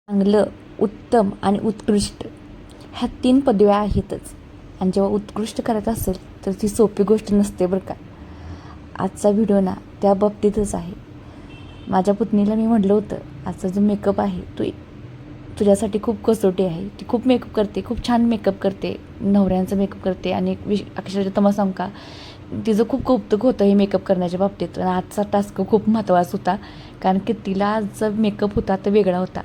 चांगलं, उत्तम आणि उत्कृष्ट ह्या 3 पदव्या आहेतच. आणि जेव्हा उत्कृष्ट करायचं असेल तर ती सोपी गोष्ट नसते बरं का. आजचा व्हिडिओ ना त्या बाबतीतच आहे. माझ्या पुतणीला मी म्हटलं होतं, आजचा जो मेकअप आहे तो तुझ्यासाठी खूप कसोटी आहे. ती खूप मेकअप करते, खूप छान मेकअप करते, नवऱ्यांचा मेकअप करते आणि अक्षरशः तुम्हाला सांगू का, तिचं खूप कौतुक होतं हे मेकअप करण्याच्या बाबतीत. आणि आजचा टास्क खूप महत्त्वाचा होता, कारण की तिला आजचा मेकअप होता तर वेगळा होता.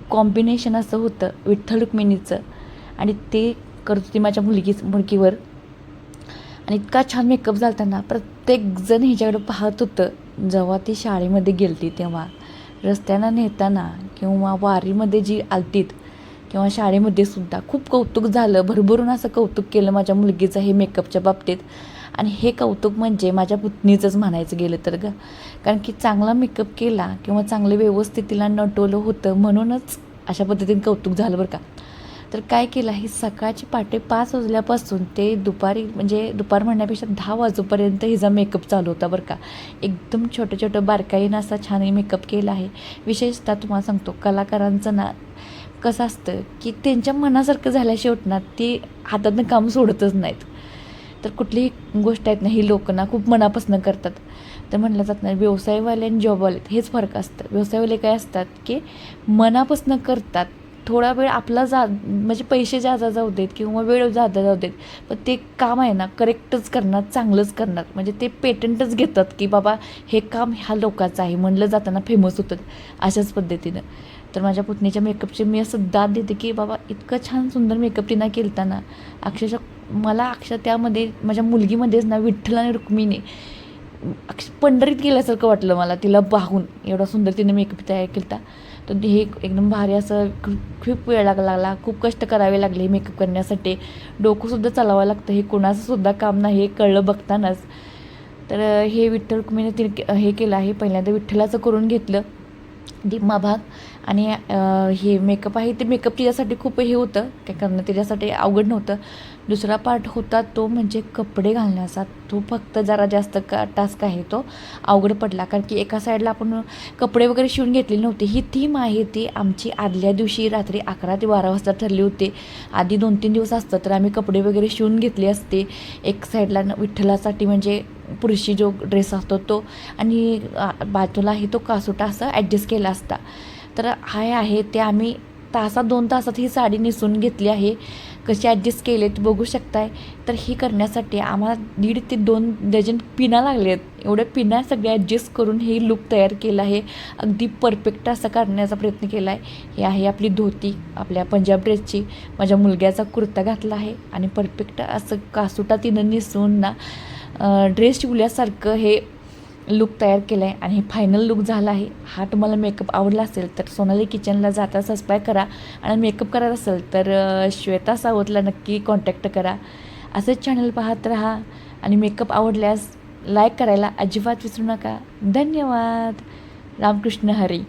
कॉम्बिनेशन असं होतं विठ्ठल रुक्मिणीचं, आणि ते करत होती माझ्या मुलगीवर. आणि इतका छान मेकअप झाला ना, प्रत्येकजण ह्याच्याकडं पाहत होतं. जेव्हा ती शाळेमध्ये गेलती तेव्हा रस्त्यानं नेताना किंवा वारीमध्ये जी आलतीत किंवा शाळेमध्ये सुद्धा खूप कौतुक झालं, भरभरून असं कौतुक केलं माझ्या मुलगीचं हे मेकअपच्या बाबतीत. आणि हे कौतुक म्हणजे माझ्या पुतणीचंच म्हणायचं गेलं तर गं, कारण की चांगला मेकअप केला किंवा चांगलं व्यवस्थित तिला नटवलं होतं म्हणूनच अशा पद्धतीने कौतुक झालं बरं का. तर काय केलं, ही सकाळची पहाटे 5 वाजल्यापासून ते दुपारी, म्हणजे दुपार म्हणण्यापेक्षा 10 वाजेपर्यंत हिचा मेकअप चालू होता बरं का. एकदम छोटं छोटं बारकाईनं असा छान मेकअप केला आहे. विशेषतः तुम्हाला सांगतो, कलाकारांचं ना कसं असतं की त्यांच्या मनासारखं झाल्याशिवाय ना ते हातातनं काम सोडतच नाहीत. तर कुठलीही गोष्ट आहेत ना, ही लोक ना खूप मनापासून करतात. तर म्हणलं जात नाही, व्यवसायवाले आणि जॉबवाले हेच फरक असतं. व्यवसायवाले काय असतात की मनापासून करतात. थोडा वेळ आपला म्हणजे पैसे जादा जाऊ देत किंवा वेळ जादा जाऊ देत, पण ते काम आहे ना करेक्टच करणार, चांगलंच करणार. म्हणजे ते पेटंटच घेतात की बाबा हे काम ह्या लोकांचं आहे, म्हणलं जाताना फेमस होतं अशाच पद्धतीनं. तर माझ्या पुतणीच्या मेकअपची मी असं दाद देते की बाबा इतकं छान सुंदर मेकअप तिनं केलताना, अक्षरशः त्यामध्ये माझ्या मुलगीमध्येच ना विठ्ठल आणि रुक्मिणी पंढरीत गेल्यासारखं वाटलं मला तिला पाहून. एवढा सुंदर तिने मेकअप तयार केला. तर हे एकदम भारी असं खूप वेळ लागला, खूप कष्ट करावे लागले हे मेकअप करण्यासाठी. डोकंसुद्धा चालवावं लागतं, हे कोणाचंसुद्धा काम नाही हे कळलं बघतानाच. तर हे विठ्ठल रुक्मिणी तिने हे केलं आहे. पहिल्यांदा विठ्ठलाचं करून घेतलं डिम्मा भाग. आणि हे मेकअप आहे ते मेकअप तिच्यासाठी खूप हे होतं, काय करणं तिच्यासाठी अवघड नव्हतं. दुसरा पार्ट होता तो म्हणजे कपडे घालण्याचा. तो फक्त जरा जास्त टास्क आहे, तो अवघड पडला. कारण की एका साईडला आपण कपडे वगैरे शिवून घेतलेली नव्हती. ही थीम आहे ती आमची आदल्या दिवशी रात्री 11 ते 12 वाजता ठरली होती. आधी 2-3 दिवस असतं तर आम्ही कपडे वगैरे शिवून घेतले असते. एक साईडला विठ्ठलासाठी म्हणजे पुरुषी जो ड्रेस असतो तो, आणि बाजूला आहे तो कासोटा असा ॲडजस्ट केला असता. तर हाय आहे ते आम्ही 2 तासात ही साडी नेसून घेतली आहे. कशी ॲडजस्ट केले ते बघू शकताय. तर ही करण्यासाठी आम्हाला 1.5 ते 2 डझन पिना लागले आहेत. एवढ्या पिना सगळ्या ॲडजस्ट करून हे लूक तयार केलं आहे. अगदी परफेक्ट असं करण्याचा प्रयत्न केला आहे. हे आहे आपली धोती आपल्या पंजाब ड्रेसची. माझ्या मुलग्याचा कुर्ता घातला आहे आणि परफेक्ट असं कासोटा तिनं नेसून ना ड्रेस शिवल्यासारखं हे लूक तयार केला आहे. आणि हे फायनल लूक झाला आहे. हा तुम्हाला मेकअप आवडला असेल तर सोनाली किचनला जाता सबस्क्राईब करा. आणि मेकअप करायचा असेल तर श्वेता सावतला नक्की कॉन्टॅक्ट करा. असंच चॅनल पाहत राहा. आणि मेकअप आवडल्यास लाईक करायला अजिबात विसरू नका. धन्यवाद. रामकृष्ण हरी.